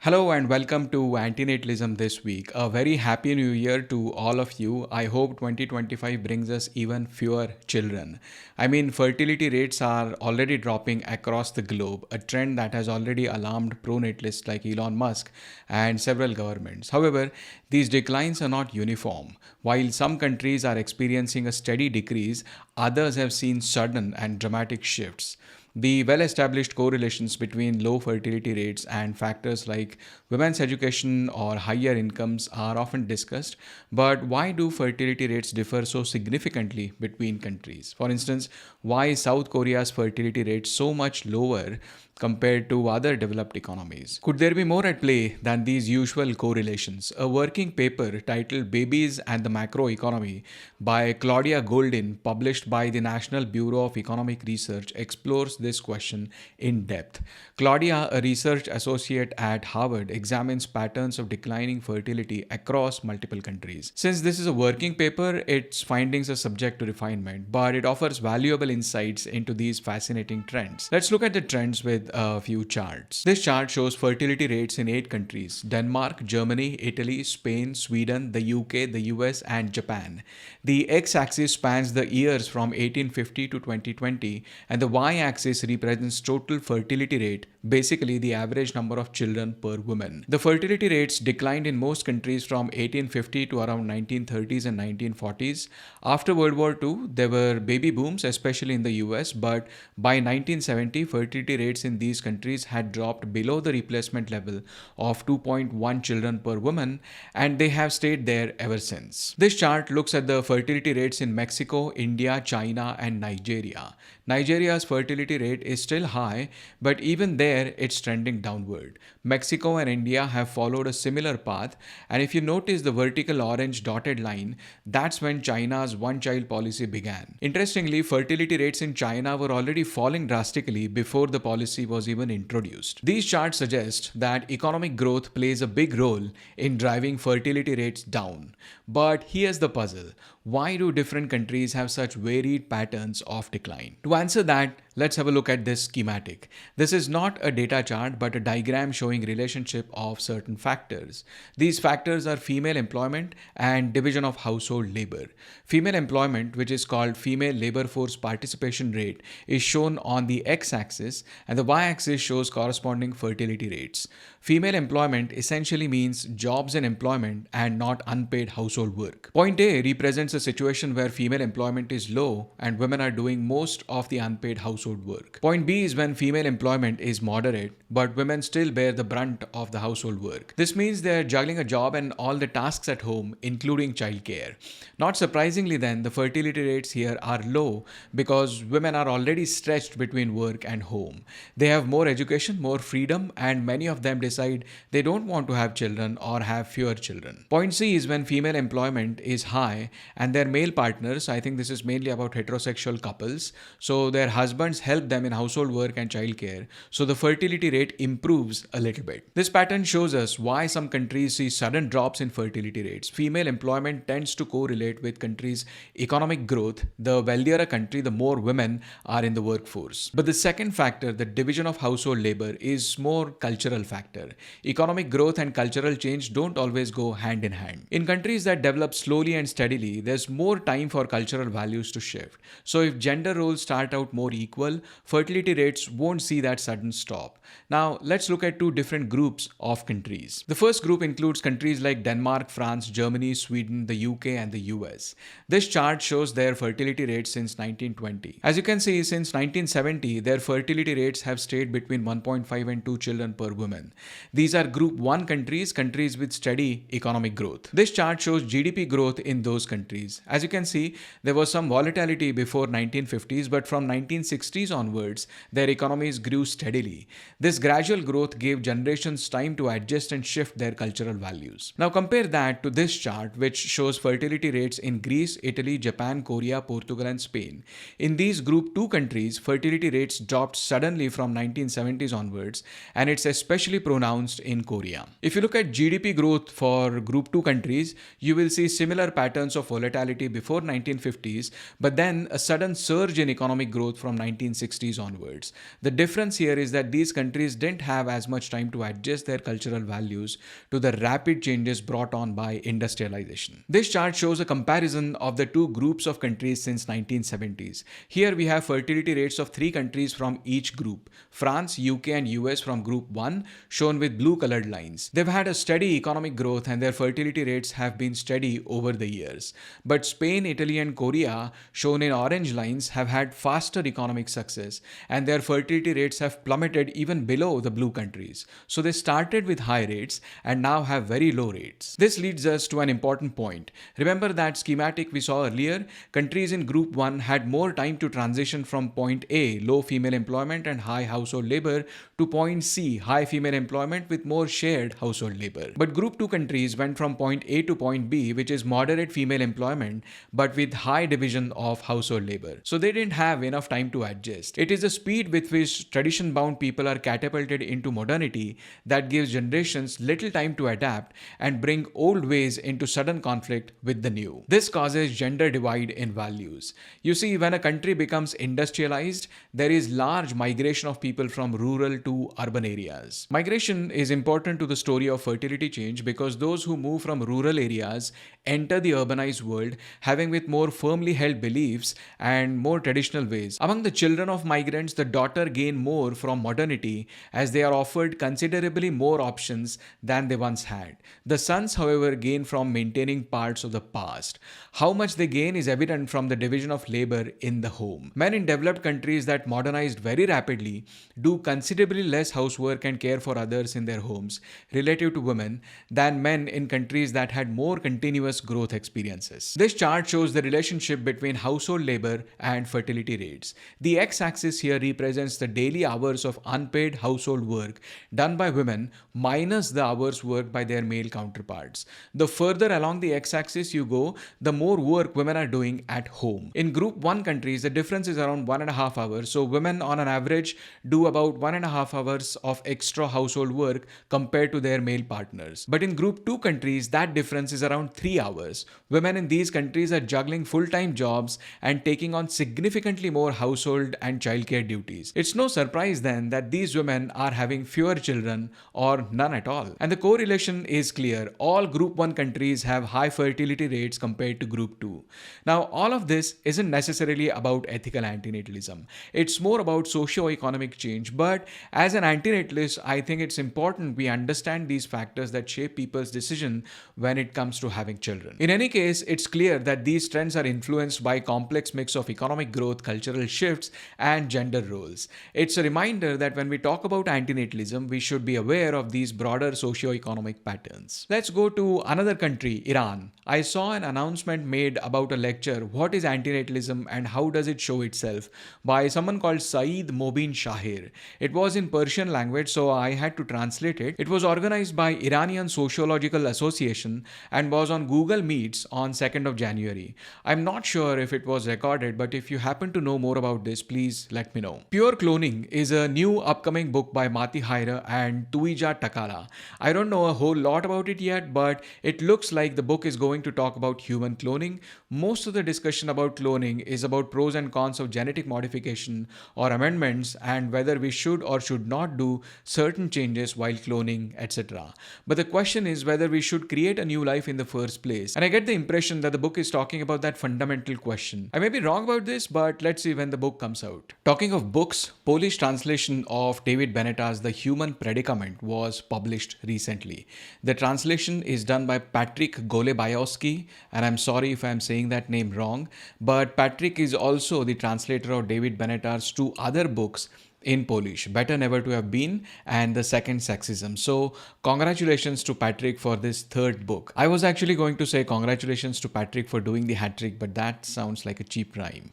Hello and welcome to Antinatalism this week. A very happy new year to all of you. I hope 2025 brings us even fewer children. I mean, fertility rates are already dropping across the globe, a trend that has already alarmed pronatalists like Elon Musk and several governments. However, these declines are not uniform. While some countries are experiencing a steady decrease, others have seen sudden and dramatic shifts. The well established correlations between low fertility rates and factors like women's education or higher incomes are often discussed. But why do fertility rates differ so significantly between countries? For instance, why is South Korea's fertility rate so much lower compared to other developed economies? Could there be more at play than these usual correlations? A working paper titled Babies and the Macroeconomy by Claudia Goldin, published by the National Bureau of Economic Research, explores this question in depth. Claudia, a research associate at Harvard, examines patterns of declining fertility across multiple countries. Since this is a working paper, its findings are subject to refinement, but it offers valuable insights into these fascinating trends. Let's look at the trends with a few charts. This chart shows fertility rates in 8 countries: Denmark, Germany, Italy, Spain, Sweden, the UK, the US, and Japan. The x-axis spans the years from 1850 to 2020, and the y-axis represents total fertility rate, basically the average number of children per woman. The fertility rates declined in most countries from 1850 to around 1930s and 1940s. After World War II, there were baby booms, especially in the US, but by 1970, fertility rates in these countries had dropped below the replacement level of 2.1 children per woman, and they have stayed there ever since. This chart looks at the fertility rates in Mexico, India, China, and Nigeria. Nigeria's fertility rate is still high, but even there it's trending downward. Mexico and India have followed a similar path, and if you notice the vertical orange dotted line, that's when China's one-child policy began. Interestingly, fertility rates in China were already falling drastically before the policy was even introduced. These charts suggest that economic growth plays a big role in driving fertility rates down. But here's the puzzle. Why do different countries have such varied patterns of decline? To answer that, let's have a look at this schematic. This is not a data chart but a diagram showing relationship of certain factors. These factors are female employment and division of household labor. Female employment, which is called female labor force participation rate, is shown on the x-axis, and the y-axis shows corresponding fertility rates. Female employment essentially means jobs and employment and not unpaid household work. Point A represents a situation where female employment is low and women are doing most of the unpaid household work. Point B is when female employment is moderate, but women still bear the brunt of the household work. This means they are juggling a job and all the tasks at home, including childcare. Not surprisingly then, the fertility rates here are low because women are already stretched between work and home. They have more education, more freedom, and many of them decide they don't want to have children or have fewer children. Point C is when female employment is high and their male partners, I think this is mainly about heterosexual couples, so their husbands help them in household work and childcare, so the fertility rate improves a little bit. This pattern shows us why some countries see sudden drops in fertility rates. Female employment tends to correlate with countries' economic growth. The wealthier a country, the more women are in the workforce. But the second factor, the division of household labor, is more cultural factor. Economic growth and cultural change don't always go hand in hand. In countries that develop slowly and steadily, there's more time for cultural values to shift. So if gender roles start out more equal, fertility rates won't see that sudden stop. Now, let's look at two different groups of countries. The first group includes countries like Denmark, France, Germany, Sweden, the UK, and the US. This chart shows their fertility rates since 1920. As you can see, since 1970, their fertility rates have stayed between 1.5 and 2 children per woman. These are Group 1 countries, countries with steady economic growth. This chart shows GDP growth in those countries. As you can see, there was some volatility before 1950s, but from 1960s onwards, their economies grew steadily. This gradual growth gave generations time to adjust and shift their cultural values. Now compare that to this chart, which shows fertility rates in Greece, Italy, Japan, Korea, Portugal, and Spain. In these Group 2 countries, fertility rates dropped suddenly from 1970s onwards, and it's especially pronounced in Korea. If you look at GDP growth for Group 2 countries, you will see similar patterns of volatility before 1950s, but then a sudden surge in economic growth from 1960s onwards. The difference here is that these countries didn't have as much time to adjust their cultural values to the rapid changes brought on by industrialization. This chart shows a comparison of the two groups of countries since 1970s. Here we have fertility rates of three countries from each group: France, UK and US from group 1, shown with blue colored lines. They've had a steady economic growth and their fertility rates have been steady over the years. But Spain, Italy and Korea, shown in orange lines, have had faster economic success and their fertility rates have plummeted even below the blue countries. So they started with high rates and now have very low rates. This leads us to an important point. Remember that schematic we saw earlier? Countries in group 1 had more time to transition from point A, low female employment and high household labor, to point C, high female employment with more shared household labor. But group 2 countries went from point A to point B, which is moderate female employment but with high division of household labor. So they didn't have enough time to adjust. It is the speed with which tradition-bound people are catapulted into modernity that gives generations little time to adapt and bring old ways into sudden conflict with the new. This causes gender divide in values. You see, when a country becomes industrialized, there is large migration of people from rural to urban areas. Migration is important to the story of fertility change because those who move from rural areas enter the urbanized world having with more firmly held beliefs and more traditional ways. Among the children of migrants, the daughter gain more from modernity as they are offered considerably more options than they once had. The sons, however, gain from maintaining parts of the past. How much they gain is evident from the division of labor in the home. Men in developed countries that modernized very rapidly do considerably less housework and care for others in their homes relative to women than men in countries that had more continuous growth experiences. This chart shows the relationship between household labor and fertility rates. The x-axis here represents the daily hours of unpaid household work done by women minus the hours worked by their male counterparts. The further along the x-axis you go, the more work women are doing at home. In group 1 countries, the difference is around 1.5 hours. So women on an average do about 1.5 hours of extra household work compared to their male partners. But in group 2 countries, that difference is around 3 hours. Women in these countries are juggling full-time jobs and taking on significantly more household and childcare duties. It's no surprise then that these women are having fewer children or none at all. And the correlation is clear. All group 1 countries have high fertility rates compared to group 2. Now, all of this isn't necessarily about ethical antinatalism. It's more about socio-economic change. But as an antinatalist, I think it's important we understand these factors that shape people's decision when it comes to having children. In any case, it's clear that these trends are influenced by a complex mix of economic growth, cultural shifts, and gender roles. It's a reminder that when we talk about antinatalism, we should be aware of these broader socio-economic patterns. Let's go to another country, Iran. I saw an announcement made about a lecture, What is Antinatalism and How Does It Show Itself, by someone called Saeed Mobin Shahir. It was in Persian language, so I had to translate it. It was organized by Iranian Sociological Association and was on Google Meets on 2nd of January. I'm not sure if it was recorded, but if you happen to know more about this, please let me know. Pure Cloning is a new upcoming book by Matti, Hayry and Tuija Takala. I don't know a whole lot about it yet, but it looks like the book is going to talk about human cloning. Most of the discussion about cloning is about pros and cons of genetic modification or amendments and whether we should or should not do certain changes while cloning, etc. But the question is whether we should create a new life in the first place. And I get the impression that the book is talking about that fundamental question. I may be wrong about this, but let's see when the book comes out. Talking of books, Polish translation of David Benetta's The Human Predicament was published recently. The translation is done by Patrick Golebiowski, and I'm sorry if I'm saying that name wrong, but Patrick is also the translator of David Benetta's two other books in Polish, Better Never to Have Been and The Second Sexism. So congratulations to Patrick for this third book. I was actually going to say congratulations to Patrick for doing the hat trick, but that sounds like a cheap rhyme.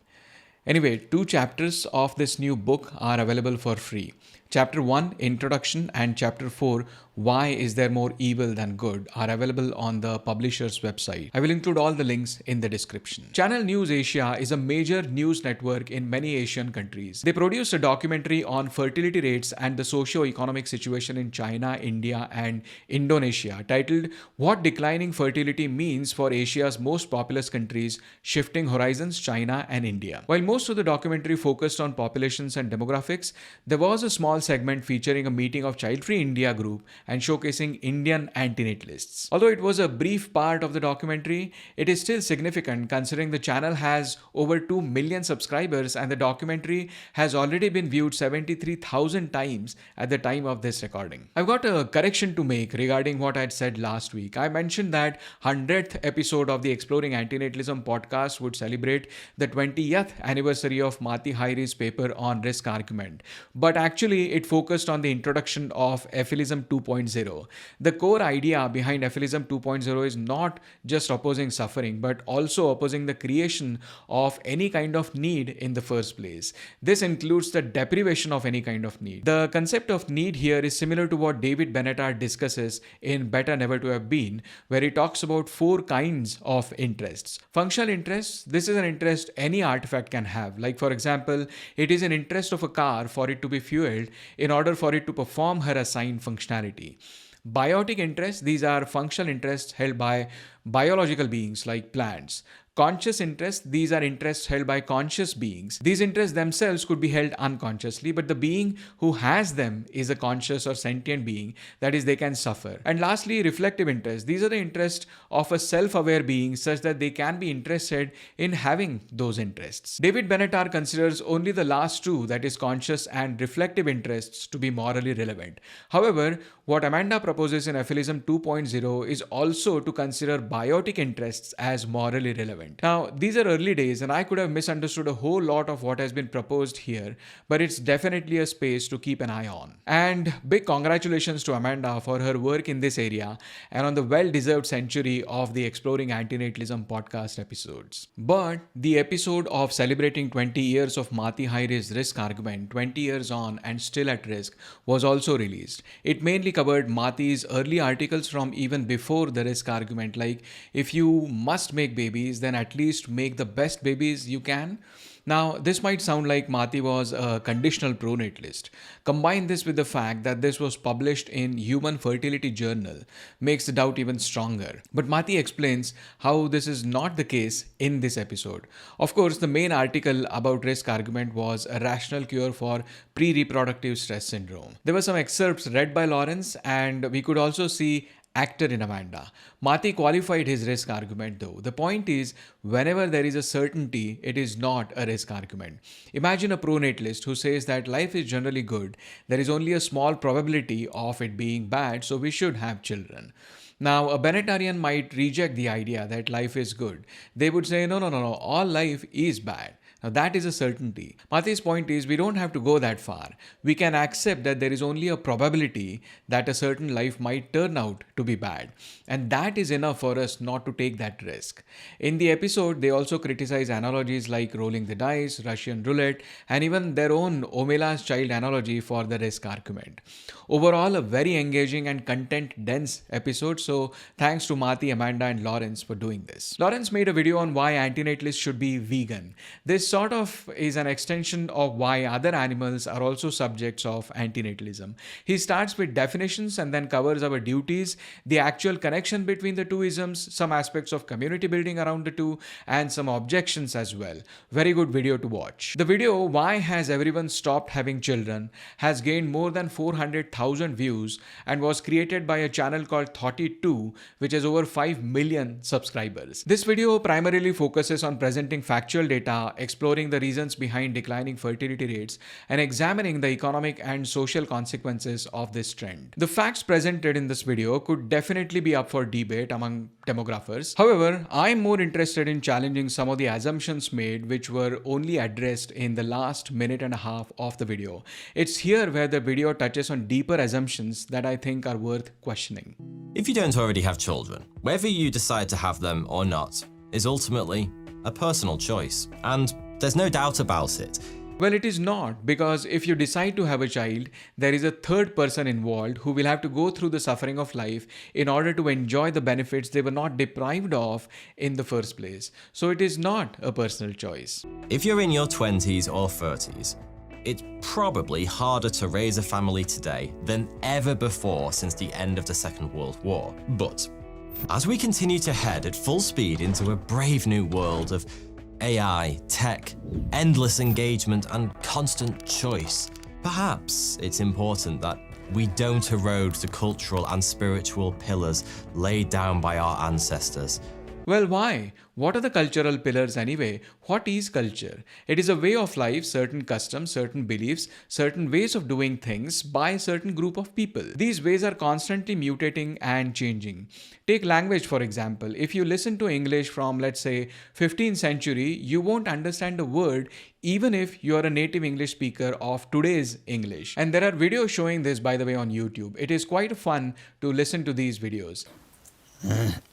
Anyway, 2 chapters of this new book are available for free. Chapter 1, Introduction, and Chapter 4, Why is There More Evil Than Good, are available on the publisher's website. I will include all the links in the description. Channel News Asia is a major news network in many Asian countries. They produced a documentary on fertility rates and the socio-economic situation in China, India, and Indonesia titled What Declining Fertility Means for Asia's Most Populous Countries, Shifting Horizons, China and India. While most of the documentary focused on populations and demographics, there was a small segment featuring a meeting of Child Free India group and showcasing Indian antinatalists. Although it was a brief part of the documentary, it is still significant considering the channel has over 2 million subscribers and the documentary has already been viewed 73,000 times at the time of this recording. I've got a correction to make regarding what I had said last week. I mentioned that 100th episode of the Exploring Antinatalism podcast would celebrate the 20th anniversary of Matti Hayry's paper on risk argument. But actually, it focused on the introduction of Efilism 2.0. The core idea behind Efilism 2.0 is not just opposing suffering, but also opposing the creation of any kind of need in the first place. This includes the deprivation of any kind of need. The concept of need here is similar to what David Benatar discusses in Better Never to Have Been, where he talks about 4 kinds of interests. Functional interests, this is an interest any artifact can have. Like for example, it is an interest of a car for it to be fueled in order for it to perform her assigned functionality. Biotic interests, these are functional interests held by biological beings like plants. Conscious interests, these are interests held by conscious beings. These interests themselves could be held unconsciously, but the being who has them is a conscious or sentient being, that is, they can suffer. And lastly, reflective interests. These are the interests of a self-aware being such that they can be interested in having those interests. David Benatar considers only the last two, that is, conscious and reflective interests, to be morally relevant. However, what Amanda proposes in Efilism 2.0 is also to consider biotic interests as morally relevant. Now, these are early days and I could have misunderstood a whole lot of what has been proposed here, but it's definitely a space to keep an eye on. And big congratulations to Amanda for her work in this area and on the well-deserved century of the Exploring Antinatalism podcast episodes. But the episode of celebrating 20 years of Matti Hayry's risk argument, 20 years on and still at risk, was also released. It mainly covered Matti's early articles from even before the risk argument, like if you must make babies, then at least make the best babies you can. Now, this might sound like Matti was a conditional pronatalist. Combine this with the fact that this was published in Human Fertility journal, makes the doubt even stronger. But Matti explains how this is not the case in this episode. Of course, the main article about risk argument was a rational cure for pre-reproductive stress syndrome. There were some excerpts read by Lawrence, and we could also see actor in Amanda. Matti qualified his risk argument though. The point is, whenever there is a certainty, it is not a risk argument. Imagine a pronatalist who says that life is generally good, there is only a small probability of it being bad, so we should have children. Now, a Benatarian might reject the idea that life is good. They would say, no, all life is bad. Now that is a certainty. Matti's point is we don't have to go that far. We can accept that there is only a probability that a certain life might turn out to be bad. And that is enough for us not to take that risk. In the episode, they also criticize analogies like rolling the dice, Russian roulette, and even their own Omela's child analogy for the risk argument. Overall, a very engaging and content-dense episode, so thanks to Matti, Amanda, and Lawrence for doing this. Lawrence made a video on why antinatalists should be vegan. This sort of is an extension of why other animals are also subjects of antinatalism. He starts with definitions and then covers our duties, the actual connection between the two isms, some aspects of community building around the two, and some objections as well. Very good video to watch. The video, Why Has Everyone Stopped Having Children, has gained more than 400,000 views and was created by a channel called Thoughty2, which has over 5 million subscribers. This video primarily focuses on presenting factual data, exploring the reasons behind declining fertility rates, and examining the economic and social consequences of this trend. The facts presented in this video could definitely be up for debate among demographers. However, I'm more interested in challenging some of the assumptions made which were only addressed in the last minute and a half of the video. It's here where the video touches on deeper assumptions that I think are worth questioning. If you don't already have children, whether you decide to have them or not is ultimately a personal choice, and there's no doubt about it. Well, it is not, because if you decide to have a child, there is a third person involved who will have to go through the suffering of life in order to enjoy the benefits they were not deprived of in the first place. So it is not a personal choice. If you're in your 20s or 30s, it's probably harder to raise a family today than ever before since the end of the Second World War. But as we continue to head at full speed into a brave new world of AI, tech, endless engagement, and constant choice, perhaps it's important that we don't erode the cultural and spiritual pillars laid down by our ancestors. Well, why? What are the cultural pillars anyway? What is culture? It is a way of life, certain customs, certain beliefs, certain ways of doing things by a certain group of people. These ways are constantly mutating and changing. Take language, for example. If you listen to English from, let's say, 15th century, you won't understand a word even if you are a native English speaker of today's English. And there are videos showing this, by the way, on YouTube. It is quite fun to listen to these videos.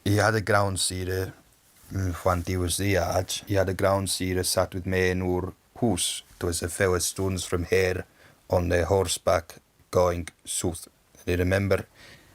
He had a ground seer when he was the age. He had a ground seer sat with me in our house. It was a few stones from here on the horseback going south. Do you remember?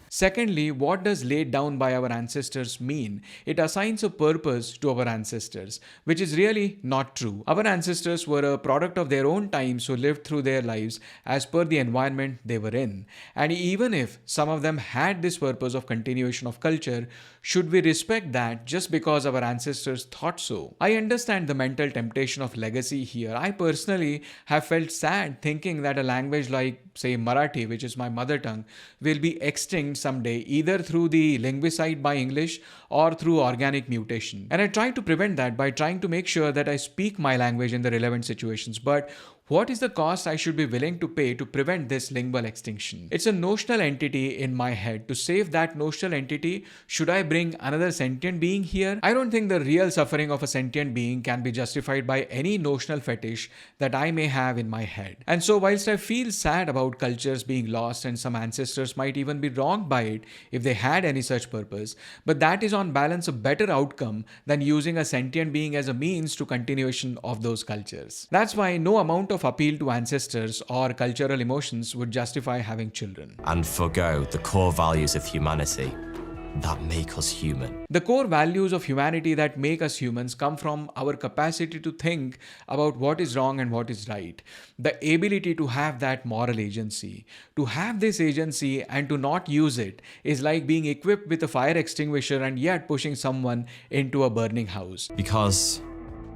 Secondly, what does laid down by our ancestors mean? It assigns a purpose to our ancestors, which is really not true. Our ancestors were a product of their own times who lived through their lives as per the environment they were in. And even if some of them had this purpose of continuation of culture, should we respect that just because our ancestors thought so? I understand the mental temptation of legacy here. I personally have felt sad thinking that a language like, say, Marathi, which is my mother tongue, will be extinct someday, either through the linguicide by English or through organic mutation. And I try to prevent that by trying to make sure that I speak my language in the relevant situations. But what is the cost I should be willing to pay to prevent this lingual extinction? It's a notional entity in my head. To save that notional entity, should I bring another sentient being here? I don't think the real suffering of a sentient being can be justified by any notional fetish that I may have in my head. And so whilst I feel sad about cultures being lost and some ancestors might even be wronged by it if they had any such purpose, but that is on balance a better outcome than using a sentient being as a means to continuation of those cultures. That's why no amount of appeal to ancestors or cultural emotions would justify having children. And forgo the core values of humanity that make us human. The core values of humanity that make us humans come from our capacity to think about what is wrong and what is right. The ability to have that moral agency. To have this agency and to not use it is like being equipped with a fire extinguisher and yet pushing someone into a burning house. Because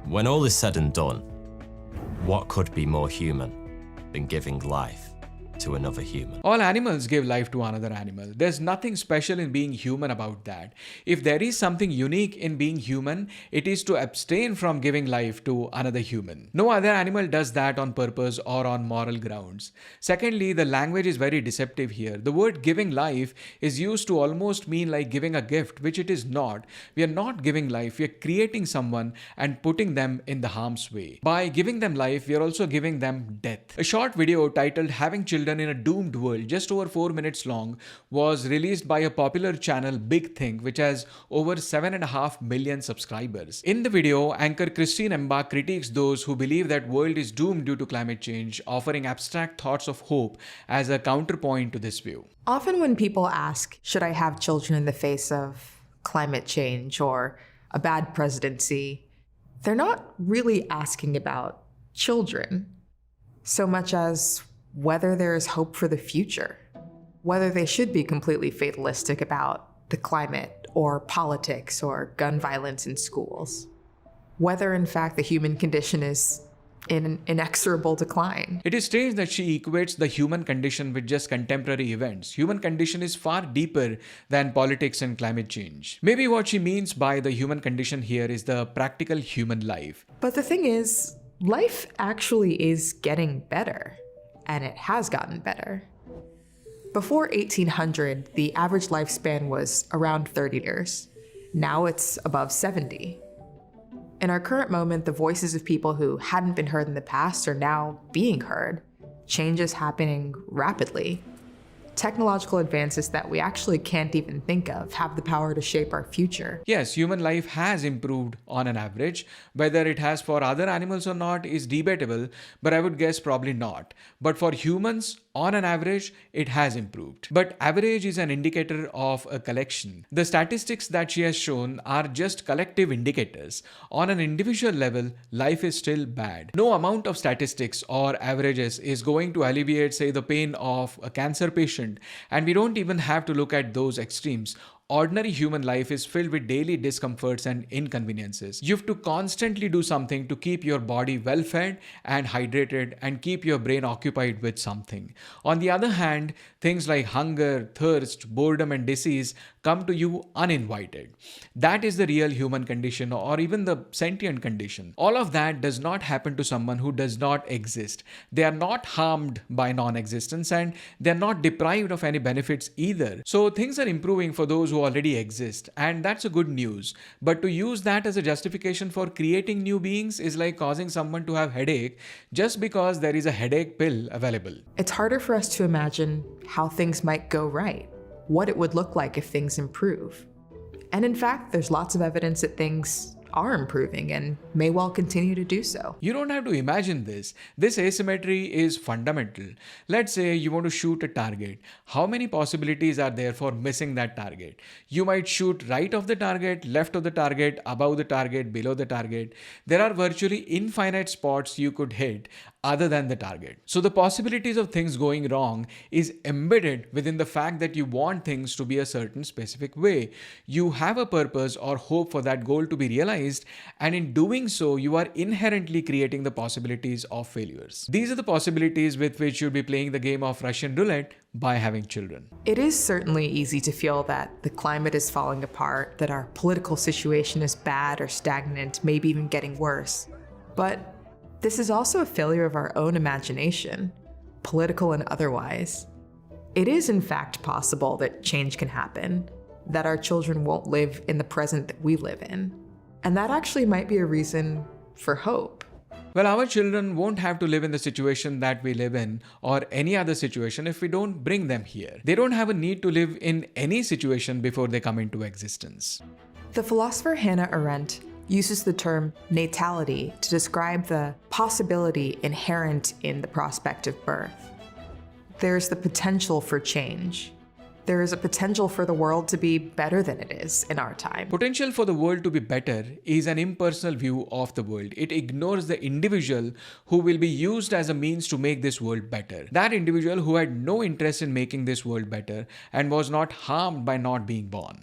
when all is said and done, what could be more human than giving life to another human? All animals give life to another animal. There's nothing special in being human about that. If there is something unique in being human, it is to abstain from giving life to another human. No other animal does that on purpose or on moral grounds. Secondly, the language is very deceptive here. The word giving life is used to almost mean like giving a gift, which it is not. We are not giving life, we are creating someone and putting them in the harm's way. By giving them life, we are also giving them death. A short video titled Having Children in a Doomed World, just over 4 minutes long, was released by a popular channel, Big Think, which has over 7.5 million subscribers. In the video, anchor Christine Emba critiques those who believe that world is doomed due to climate change, offering abstract thoughts of hope as a counterpoint to this view. Often when people ask, should I have children in the face of climate change or a bad presidency, they're not really asking about children so much as whether there is hope for the future, whether they should be completely fatalistic about the climate or politics or gun violence in schools, whether in fact the human condition is in an inexorable decline. It is strange that she equates the human condition with just contemporary events. Human condition is far deeper than politics and climate change. Maybe what she means by the human condition here is the practical human life. But the thing is, life actually is getting better. And it has gotten better. Before 1800, the average lifespan was around 30 years. Now it's above 70. In our current moment, the voices of people who hadn't been heard in the past are now being heard. Change is happening rapidly. Technological advances that we actually can't even think of have the power to shape our future. Yes, human life has improved on an average. Whether it has for other animals or not is debatable, but I would guess probably not. But for humans, on an average, it has improved. But average is an indicator of a collection. The statistics that she has shown are just collective indicators. On an individual level, life is still bad. No amount of statistics or averages is going to alleviate, say, the pain of a cancer patient, and we don't even have to look at those extremes. Ordinary human life is filled with daily discomforts and inconveniences. You have to constantly do something to keep your body well fed and hydrated and keep your brain occupied with something. On the other hand, things like hunger, thirst, boredom, and disease come to you uninvited. That is the real human condition, or even the sentient condition. All of that does not happen to someone who does not exist. They are not harmed by non-existence, and they are not deprived of any benefits either. So things are improving for those who already exist, and that's a good news. But to use that as a justification for creating new beings is like causing someone to have headache just because there is a headache pill available. It's harder for us to imagine how things might go right, what it would look like if things improve. And in fact, there's lots of evidence that things are improving and may well continue to do so. You don't have to imagine this. This asymmetry is fundamental. Let's say you want to shoot a target. How many possibilities are there for missing that target? You might shoot right of the target, left of the target, above the target, below the target. There are virtually infinite spots you could hit other than the target. So the possibilities of things going wrong is embedded within the fact that you want things to be a certain specific way. You have a purpose or hope for that goal to be realized, and in doing so, you are inherently creating the possibilities of failures. These are the possibilities with which you'll be playing the game of Russian roulette by having children. It is certainly easy to feel that the climate is falling apart, that our political situation is bad or stagnant, maybe even getting worse. But this is also a failure of our own imagination, political and otherwise. It is in fact possible that change can happen, that our children won't live in the present that we live in. And that actually might be a reason for hope. Well, our children won't have to live in the situation that we live in or any other situation if we don't bring them here. They don't have a need to live in any situation before they come into existence. The philosopher Hannah Arendt uses the term natality to describe the possibility inherent in the prospect of birth. There's the potential for change. There is a potential for the world to be better than it is in our time. Potential for the world to be better is an impersonal view of the world. It ignores the individual who will be used as a means to make this world better. That individual who had no interest in making this world better and was not harmed by not being born.